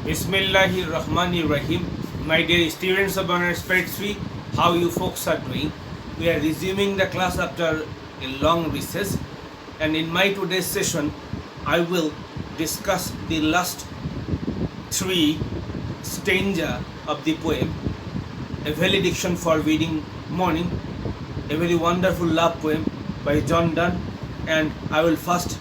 Bismillahirrahmanirrahim. My dear students of Honors Grade 3, how you folks are doing? We are resuming the class after a long recess, and in my today's session, I will discuss the last three stanza of the poem, a valediction for reading morning, a very wonderful love poem by John Donne, and I will first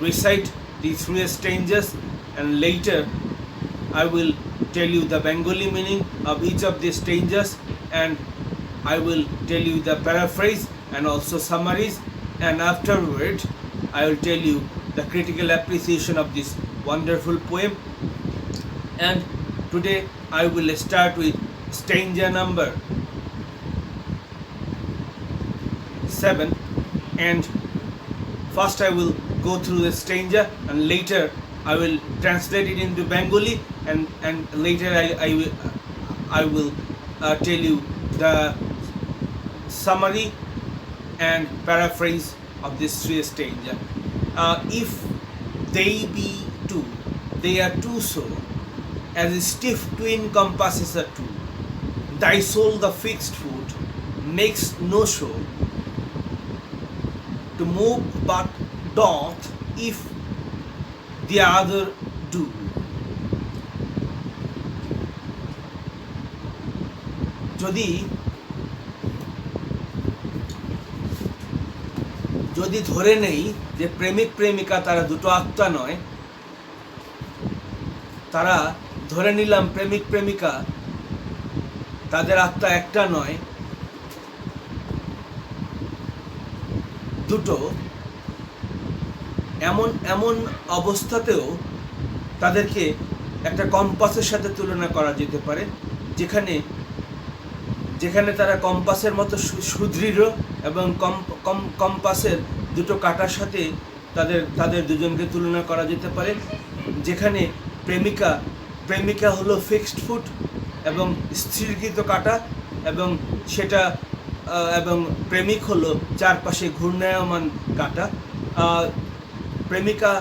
recite the three stanzas and later I will tell you the Bengali meaning of each of these stanzas, and I will tell you the paraphrase and also summaries, and afterward I will tell you the critical appreciation of this wonderful poem. And today I will start with stanza number 7, and first I will go through the stanza and later I will translate it into Bengali, and later I will tell you the summary and paraphrase of this three stanza. If they be two, they are two so, as stiff twin compasses are two. Thy soul the fixed foot makes no show to move, but doth if the other do. যদি ধরে নেই যে প্রেমিক প্রেমিকা তারা দুটো আত্মা নয়, তারা ধরে নিলাম প্রেমিক প্রেমিকা তাদের আত্মা একটা নয়, দুটো, এমন অবস্থাতেও তাদেরকে একটা কম্পাসের সাথে তুলনা করা যেতে পারে, যেখানে তারা কম্পাসের মতো সুদৃঢ় এবং কম্পাসের দুটো কাটার সাথে তাদের দুজনকে তুলনা করা যেতে পারে, যেখানে প্রেমিকা হলো ফিক্সড ফুট এবং স্থিরকৃত কাটা, এবং সেটা এবং প্রেমিক হলো চারপাশে ঘূর্ণায়মান কাটা। প্রেমিকা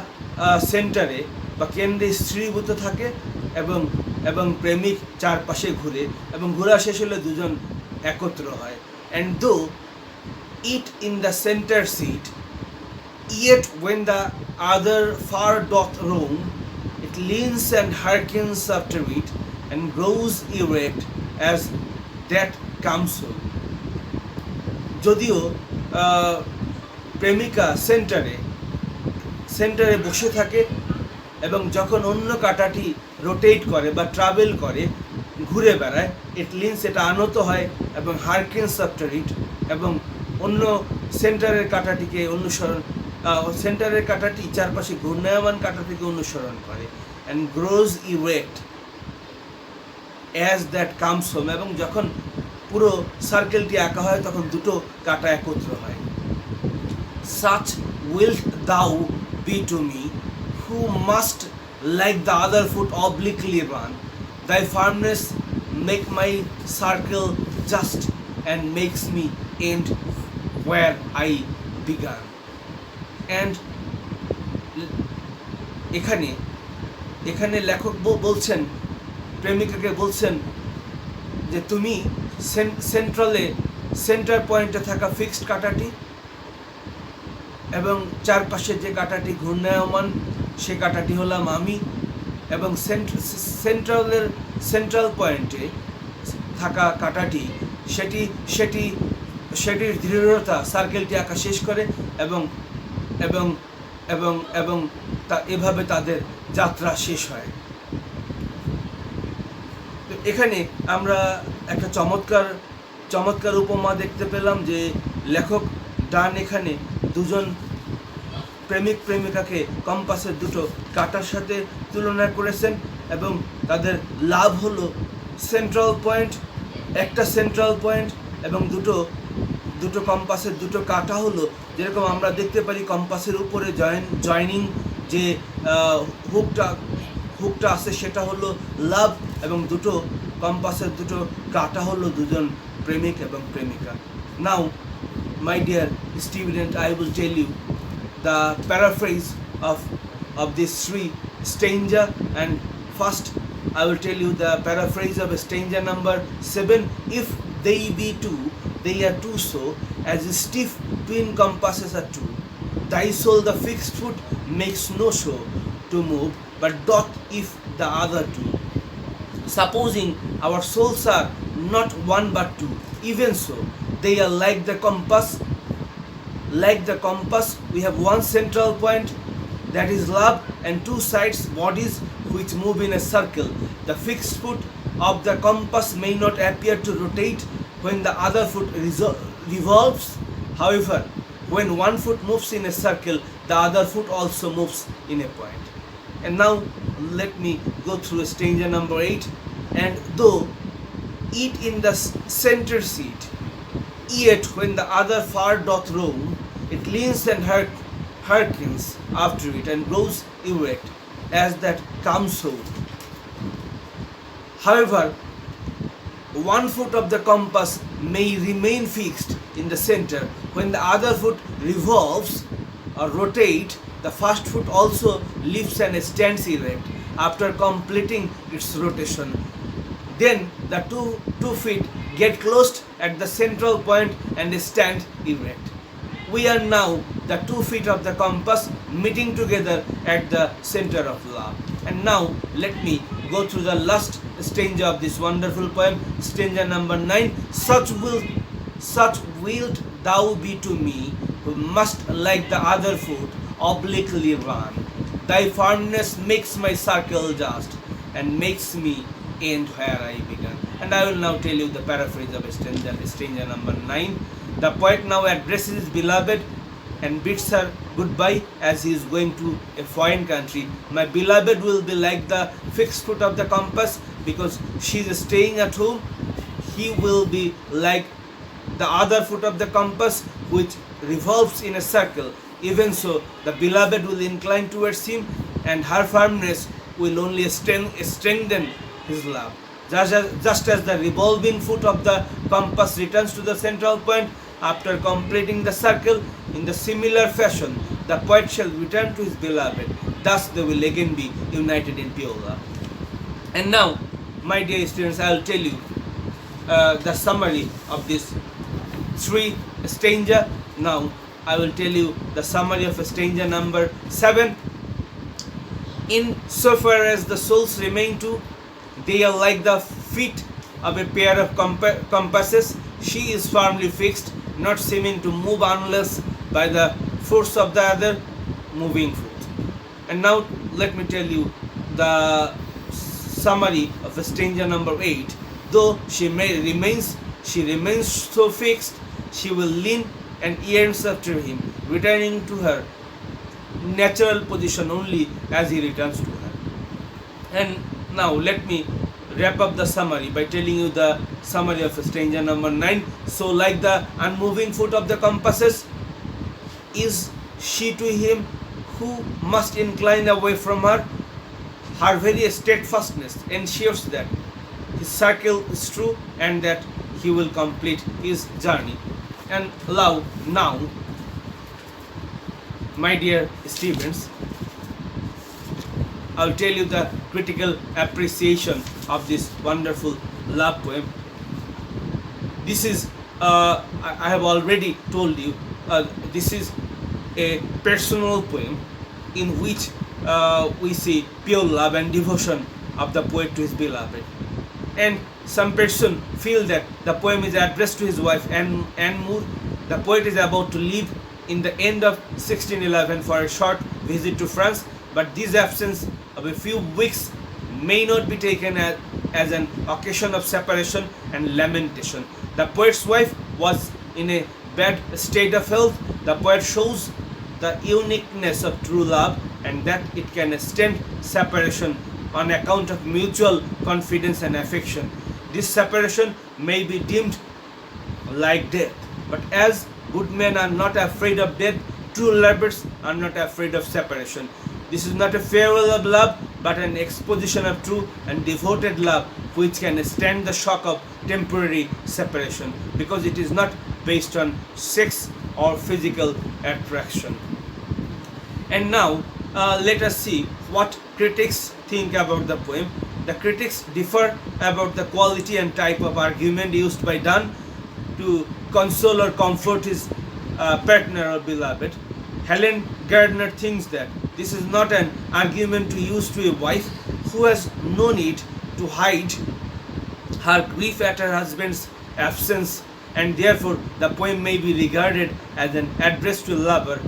সেন্টারে বা কেন্দ্রে স্থিরীভূত থাকে এবং প্রেমিক চারপাশে ঘুরে, এবং ঘোরা শেষ হলে দুজন একত্র হয়। And though it in the centre seat, yet when the other far doth roam, it leans and hearkens after it, and grows erect as that comes home. যদিও প্রেমিকা সেন্টারে বসে থাকে এবং যখন অন্য কাঁটাটি রোটেট করে বা ট্রাভেল করে, ঘুরে বেড়ায়, ইট লিন্স, এটা আনত হয়, এবং হারকেন্স আফটার ইট, এবং অন্য সেন্টারের কাঁটাটিকে সেন্টারের কাঁটাটি চারপাশে ঘূর্ণায়মান কাঁটাটিকে অনুসরণ করে, and grows erect as that comes home, এবং যখন পুরো সার্কেলটি আঁকা হয় তখন দুটো কাঁটা একত্র হয়। Such wilt thou be to me, who must like the other foot obliquely run. Thy firmness make my circle just, and makes me end where I began. And এখানে লেখক বলছেন, প্রেমিকাকে বলছেন যে তুমি সেন্টার পয়েন্টে থাকা ফিক্সড কাঁটাটি এবং চারপাশে যে কাঁটাটি ঘূর্ণায়মান সে কাঁটাটি হলাম আমি, এবং সেন্ট্রাল পয়েন্টে থাকা কাঁটাটি সেটির দৃঢ়তা সার্কেলটি আঁকা শেষ করে, এবং এভাবে তাদের যাত্রা শেষ হয়। তো এখানে আমরা একটা চমৎকার উপমা দেখতে পেলাম যে লেখক ডান এখানে দুজন প্রেমিক প্রেমিকাকে কম্পাসের দুটো কাঁটার সাথে তুলনা করেছেন, এবং তাদের লাভ হলো একটা সেন্ট্রাল পয়েন্ট, এবং দুটো কম্পাসের দুটো কাঁটা হলো, যেরকম আমরা দেখতে পারি কম্পাসের উপরে জয়নিং যে হুকটা আছে সেটা হলো লাভ, এবং দুটো কম্পাসের দুটো কাঁটা হলো দুজন প্রেমিক এবং প্রেমিকা। নাও my dear student, I will tell you the paraphrase of these three stanza and First, I will tell you the paraphrase of stranger number 7. If they be two, they are two so, as stiff twin compasses are two. Thy soul the fixed foot makes no show to move, but doth if the other two. Supposing our souls are not one but two, even so, they are like the compass. Like the compass, we have one central point, that is love, and two sides, bodies, which move in a circle. The fixed foot of the compass may not appear to rotate when the other foot revolves. However, when one foot moves in a circle, the other foot also moves in a point. And now let me go through stranger number 8. And though it in the center seat, yet when the other far doth roam, it leans and hearkens after it, and grows erect as that comes home. However, one foot of the compass may remain fixed in the center. When the other foot revolves or rotates, the first foot also lifts and stands erect after completing its rotation. Then the two feet get closed at the central point and stand erect. We are now the 2 feet of the compass meeting together at the center of love. And now let me go through the last stanza of this wonderful poem, stanza number 9. Such wilt thou be to me, who must like the other foot obliquely run. Thy firmness makes my circle just, and makes me end where I began. And I will now tell you the paraphrase of stanza number 9. The poet now addresses his beloved and bids her goodbye as he is going to a foreign country. My beloved will be like the fixed foot of the compass because she is staying at home. He will be like the other foot of the compass which revolves in a circle. Even so, the beloved will incline towards him, and her firmness will only strengthen his love. Just as the revolving foot of the compass returns to the central point after completing the circle, in the similar fashion, the poet shall return to his beloved. Thus they will again be united in pure love. And now, my dear students, I will tell you the summary of this 3 stanza. Now, I will tell you the summary of stanza number 7. In so far as the souls remain two, they are like the feet of a pair of compasses. She is firmly fixed, not seeming to move unless by the force of the other moving foot. And now let me tell you the summary of stanza number 8. Though she remains so fixed, she will lean and yearns after him, returning to her natural position only as he returns to her. And now let me wrap up the summary by telling you the summary of stanza number 9. So like the unmoving foot of the compasses is she to him who must incline away from her. Her very steadfastness ensures that his circle is true and that he will complete his journey. And now, my dear students, I will tell you the critical appreciation of this wonderful love poem. This is, I have already told you, this is a personal poem in which we see pure love and devotion of the poet to his beloved. And some person feel that the poem is addressed to his wife Anne Moore. The poet is about to leave in the end of 1611 for a short visit to France, but this absence of a few weeks may not be taken as an occasion of separation and lamentation. The poet's wife was in a bad state of health. The poet shows the uniqueness of true love and that it can stand separation on account of mutual confidence and affection. This separation may be deemed like death, but as good men are not afraid of death, true lovers are not afraid of separation. This is not a farewell of love, but an exposition of true and devoted love which can stand the shock of temporary separation, because it is not based on sex or physical attraction. And now let us see what critics think about the poem. The critics differ about the quality and type of argument used by Donne to console or comfort his partner or beloved. Helen Gardner thinks that this is not an argument to use to a wife who has no need to hide her grief at her husband's absence, and therefore the poem may be regarded as an address to a lover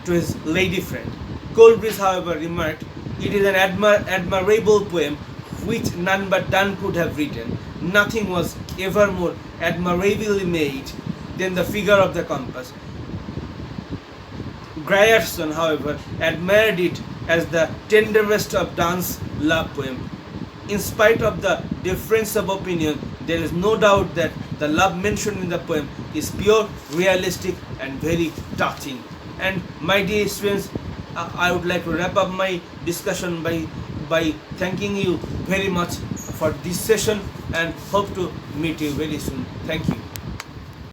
to his lady friend. Coleridge, however, remarked, "It is an admirable poem which none but Donne could have written. Nothing was ever more admirably made than the figure of the compass." Grierson, however, admired it as the tenderest of Donne's love poem. In spite of the difference of opinion, there is no doubt that the love mentioned in the poem is pure, realistic, and very touching. And my dear students, I would like to wrap up my discussion by thanking you very much for this session and hope to meet you very soon. Thank you.